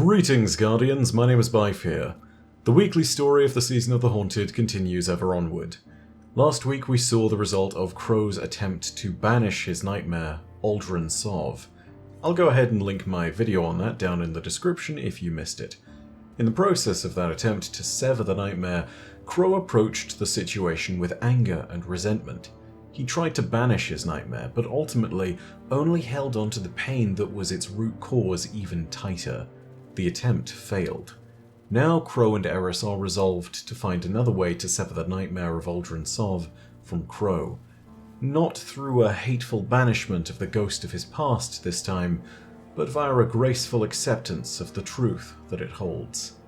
Greetings, Guardians, my name is Bife here. The weekly story of the Season of the Haunted continues ever onward. Last week we saw the result of Crow's attempt to banish his nightmare, Uldren Sov. I'll go ahead and link my video on that down in the description if you missed it. In the process of that attempt to sever the nightmare, Crow approached the situation with anger and resentment. He tried to banish his nightmare, but ultimately only held on to the pain that was its root cause even tighter. The attempt failed. Now Crow and Eris are resolved to find another way to sever the nightmare of Uldren Sov from Crow. Not through a hateful banishment of the ghost of his past this time, but via a graceful acceptance of the truth that it holds.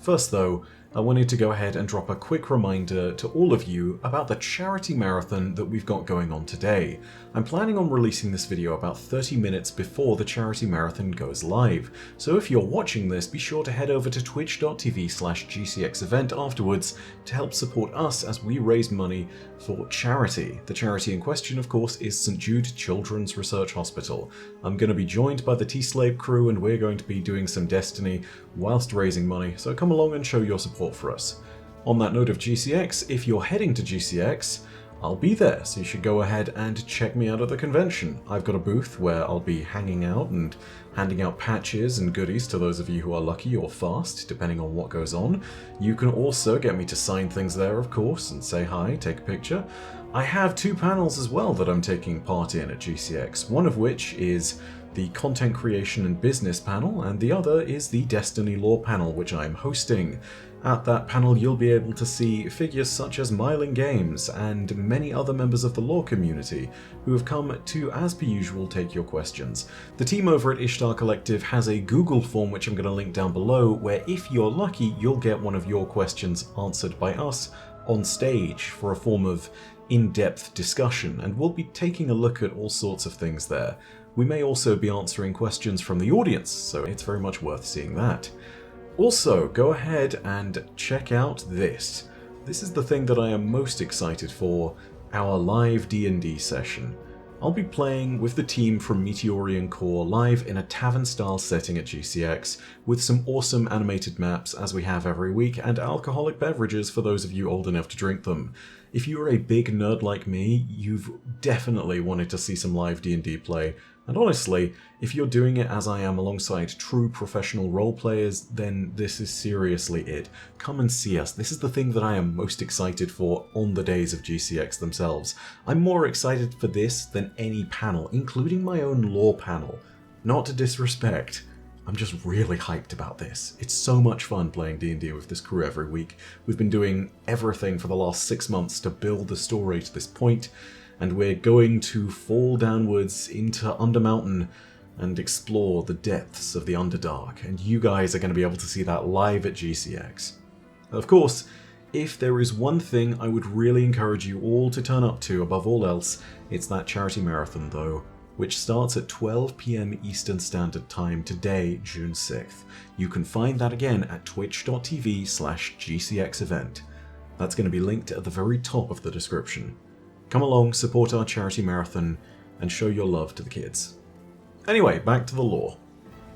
First though, I wanted to go ahead and drop a quick reminder to all of you about the charity marathon that we've got going on today. I'm planning on releasing this video about 30 minutes before the charity marathon goes live, so if you're watching this, be sure to head over to twitch.tv/GCXevent afterwards to help support us as we raise money for charity. The charity in question, of course, is St. Jude Children's Research Hospital. I'm going to be joined by the T-Slave crew and we're going to be doing some Destiny whilst raising money, so come along and show your support for us. On that note of GCX, if you're heading to GCX, I'll be there, so you should go ahead and check me out at the convention. I've got a booth where I'll be hanging out and handing out patches and goodies to those of you who are lucky or fast, depending on what goes on. You can also get me to sign things there, of course, and say hi, take a picture. I have two panels as well that I'm taking part in at GCX, one of which is the Content Creation and Business panel, and the other is the Destiny Lore panel, which I'm hosting. At that panel you'll be able to see figures such as Myling Games and many other members of the lore community who have come to, as per usual, take your questions. The team over at Ishtar Collective has a Google form which I'm going to link down below, where if you're lucky you'll get one of your questions answered by us on stage for a form of in-depth discussion, and we'll be taking a look at all sorts of things there. We may also be answering questions from the audience, so it's very much worth seeing that. Also, go ahead and check out this. This is the thing that I am most excited for, our live D&D session. I'll be playing with the team from Meteorian Core live in a tavern-style setting at GCX, with some awesome animated maps as we have every week, and alcoholic beverages for those of you old enough to drink them. If you're a big nerd like me, you've definitely wanted to see some live D&D play, and honestly, if you're doing it as I am alongside true professional role players, then this is seriously it. Come and see us. This is the thing that I am most excited for on the days of GCX themselves. I'm more excited for this than any panel, including my own lore panel. Not to disrespect, I'm just really hyped about this. It's so much fun playing D&D with this crew every week. We've been doing everything for the last 6 months to build the story to this point, and we're going to fall downwards into Undermountain and explore the depths of the Underdark, and you guys are going to be able to see that live at GCX. Of course, if there is one thing I would really encourage you all to turn up to above all else, it's that charity marathon though, which starts at 12 PM Eastern Standard Time today, June 6th. You can find that again at twitch.tv/GCXevent. That's going to be linked at the very top of the description. Come along, support our charity marathon, and show your love to the kids. Anyway, back to the lore.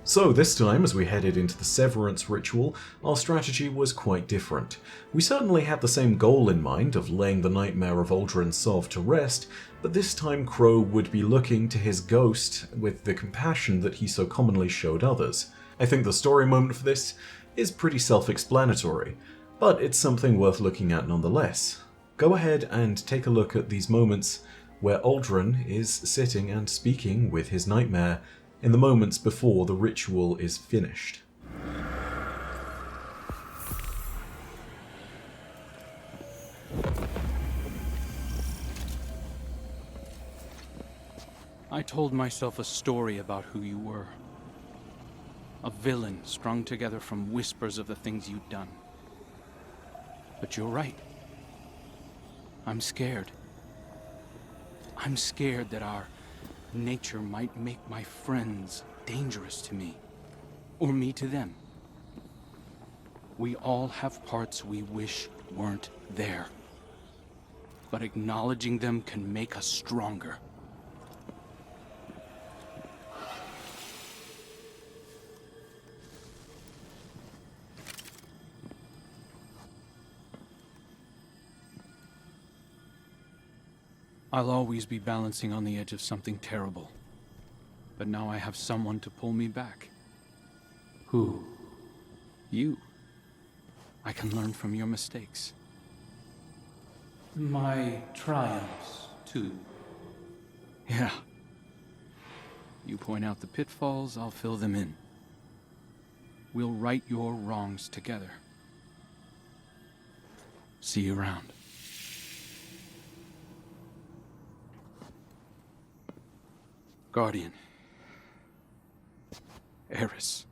So this time, as we headed into the Severance ritual, our strategy was quite different. We certainly had the same goal in mind of laying the nightmare of Uldren Sov to rest, but this time Crow would be looking to his ghost with the compassion that he so commonly showed others. I think the story moment for this is pretty self-explanatory, but it's something worth looking at nonetheless. Go ahead and take a look at these moments where Uldren is sitting and speaking with his nightmare in the moments before the ritual is finished. I told myself a story about who you were. A villain strung together from whispers of the things you'd done. But you're right. I'm scared. I'm scared that our nature might make my friends dangerous to me, or me to them. We all have parts we wish weren't there, but acknowledging them can make us stronger. I'll always be balancing on the edge of something terrible. But now I have someone to pull me back. Who? You. I can learn from your mistakes. My triumphs, too. Yeah. You point out the pitfalls, I'll fill them in. We'll right your wrongs together. See you around. Guardian. Eris.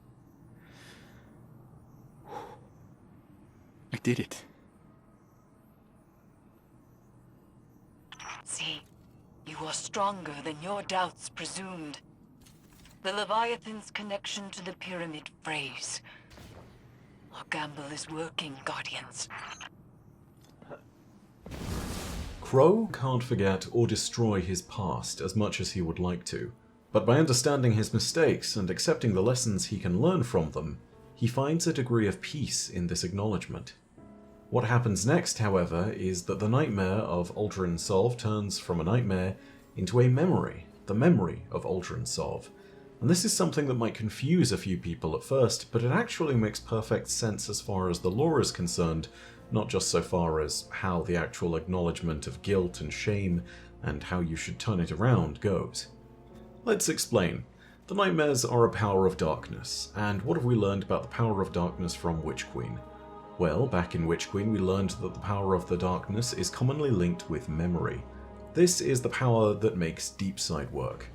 I did it. See, you are stronger than your doubts presumed. The Leviathan's connection to the pyramid phrase. Our gamble is working, Guardians. Crow can't forget or destroy his past as much as he would like to, but by understanding his mistakes and accepting the lessons he can learn from them, he finds a degree of peace in this acknowledgement. What happens next, however, is that the nightmare of Uldren Sov turns from a nightmare into a memory, the memory of Uldren Sov. And this is something that might confuse a few people at first, but it actually makes perfect sense as far as the lore is concerned, not just so far as how the actual acknowledgement of guilt and shame and how you should turn it around goes. Let's explain. The nightmares are a power of darkness, and what have we learned about the power of darkness from Witch Queen? Well, back in Witch Queen we learned that the power of the darkness is commonly linked with memory. This is the power that makes Deep Sight work.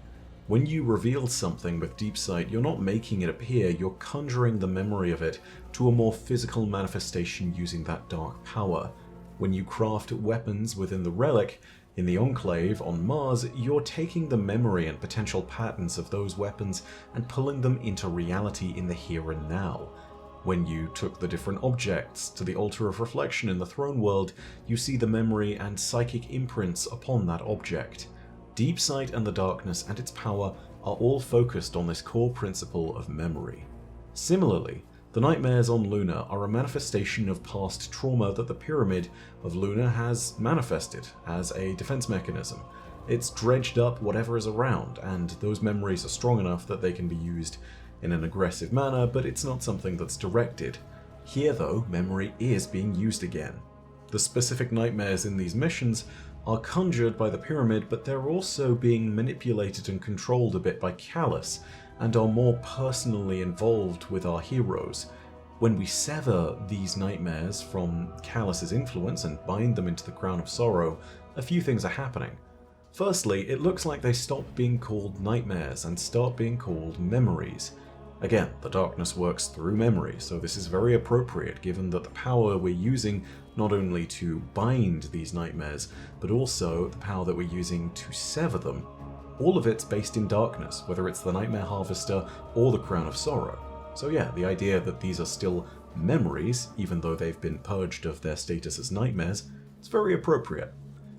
When you reveal something with Deep Sight, you're not making it appear, you're conjuring the memory of it to a more physical manifestation using that dark power. When you craft weapons within the relic, in the Enclave on Mars, you're taking the memory and potential patterns of those weapons and pulling them into reality in the here and now. When you took the different objects to the Altar of Reflection in the Throne World, you see the memory and psychic imprints upon that object. Deep Sight and the darkness and its power are all focused on this core principle of memory. Similarly, the nightmares on Luna are a manifestation of past trauma that the Pyramid of Luna has manifested as a defense mechanism. It's dredged up whatever is around, and those memories are strong enough that they can be used in an aggressive manner, but it's not something that's directed. Here though, memory is being used again. The specific nightmares in these missions are conjured by the Pyramid, but they're also being manipulated and controlled a bit by Calus, and are more personally involved with our heroes. When we sever these nightmares from Calus's influence and bind them into the Crown of Sorrow, a few things are happening. Firstly, it looks like they stop being called nightmares and start being called memories. Again, the darkness works through memory, so this is very appropriate given that the power we're using not only to bind these nightmares, but also the power that we're using to sever them, all of it's based in darkness, whether it's the Nightmare Harvester or the Crown of Sorrow. So yeah, the idea that these are still memories, even though they've been purged of their status as nightmares, is very appropriate.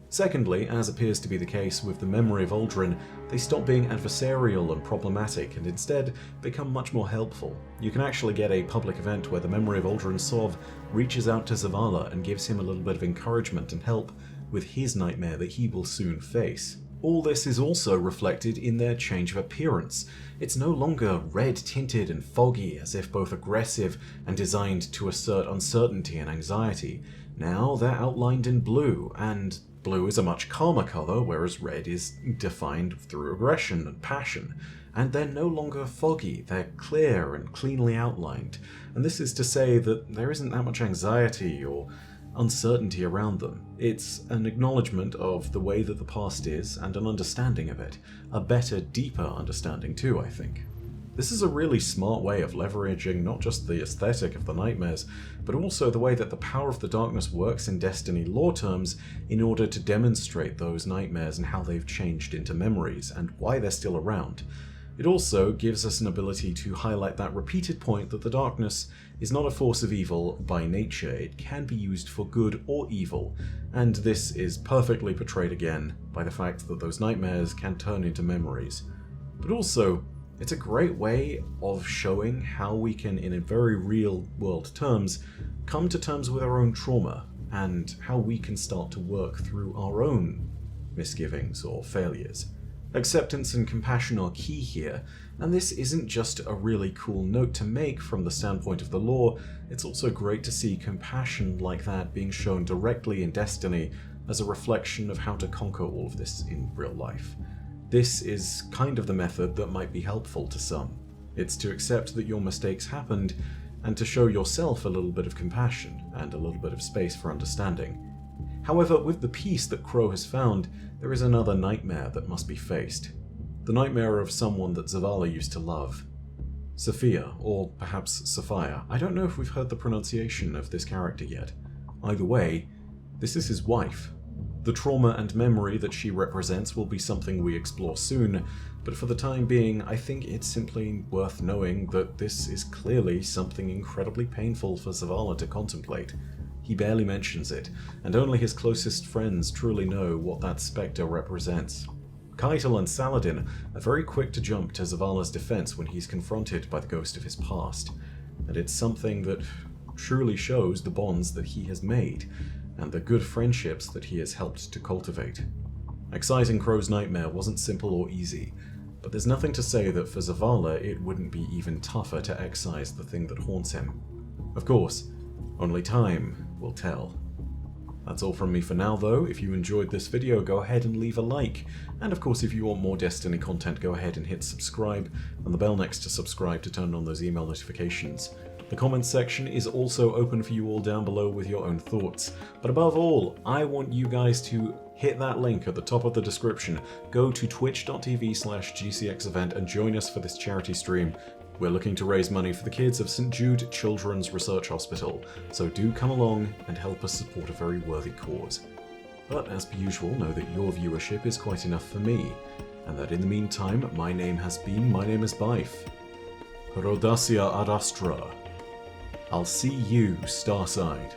Secondly, as appears to be the case with the memory of Uldren, they stop being adversarial and problematic and instead become much more helpful. You can actually get a public event where the memory of Uldren Sov reaches out to Zavala and gives him a little bit of encouragement and help with his nightmare that he will soon face. All this is also reflected in their change of appearance. It's no longer red-tinted and foggy, as if both aggressive and designed to assert uncertainty and anxiety. Now they're outlined in blue, and blue is a much calmer color, whereas red is defined through aggression and passion. And they're no longer foggy, they're clear and cleanly outlined. And this is to say that there isn't that much anxiety or uncertainty around them. It's an acknowledgement of the way that the past is and an understanding of it. A better, deeper understanding too, I think. This is a really smart way of leveraging not just the aesthetic of the nightmares, but also the way that the power of the darkness works in Destiny lore terms in order to demonstrate those nightmares and how they've changed into memories and why they're still around. It also gives us an ability to highlight that repeated point that the darkness is not a force of evil by nature. It can be used for good or evil, and this is perfectly portrayed again by the fact that those nightmares can turn into memories. But also, it's a great way of showing how we can, in a very real world terms, come to terms with our own trauma, and how we can start to work through our own misgivings or failures. Acceptance and compassion are key here, and this isn't just a really cool note to make from the standpoint of the lore, it's also great to see compassion like that being shown directly in Destiny as a reflection of how to conquer all of this in real life. This is kind of the method that might be helpful to some. It's to accept that your mistakes happened, and to show yourself a little bit of compassion and a little bit of space for understanding. However, with the peace that Crow has found, there is another nightmare that must be faced. The nightmare of someone that Zavala used to love. Sophia, or perhaps Sophia. I don't know if we've heard the pronunciation of this character yet. Either way, this is his wife. The trauma and memory that she represents will be something we explore soon, but for the time being, I think it's simply worth knowing that this is clearly something incredibly painful for Zavala to contemplate. He barely mentions it, and only his closest friends truly know what that spectre represents. Keitel and Saladin are very quick to jump to Zavala's defense when he's confronted by the ghost of his past, and it's something that truly shows the bonds that he has made, and the good friendships that he has helped to cultivate. Excising Crow's nightmare wasn't simple or easy, but there's nothing to say that for Zavala it wouldn't be even tougher to excise the thing that haunts him. Of course, only time will tell. That's all from me for now though. If you enjoyed this video, go ahead and leave a like. And of course, if you want more Destiny content, go ahead and hit subscribe, and the bell next to subscribe to turn on those email notifications. The comments section is also open for you all down below with your own thoughts. But above all, I want you guys to hit that link at the top of the description. Go to twitch.tv/GCXEvent and join us for this charity stream. We're looking to raise money for the kids of St. Jude Children's Research Hospital, so do come along and help us support a very worthy cause. But as per usual, know that your viewership is quite enough for me, and that in the meantime, my name is Bife. Rodacia ad Astra. I'll see you, Starside.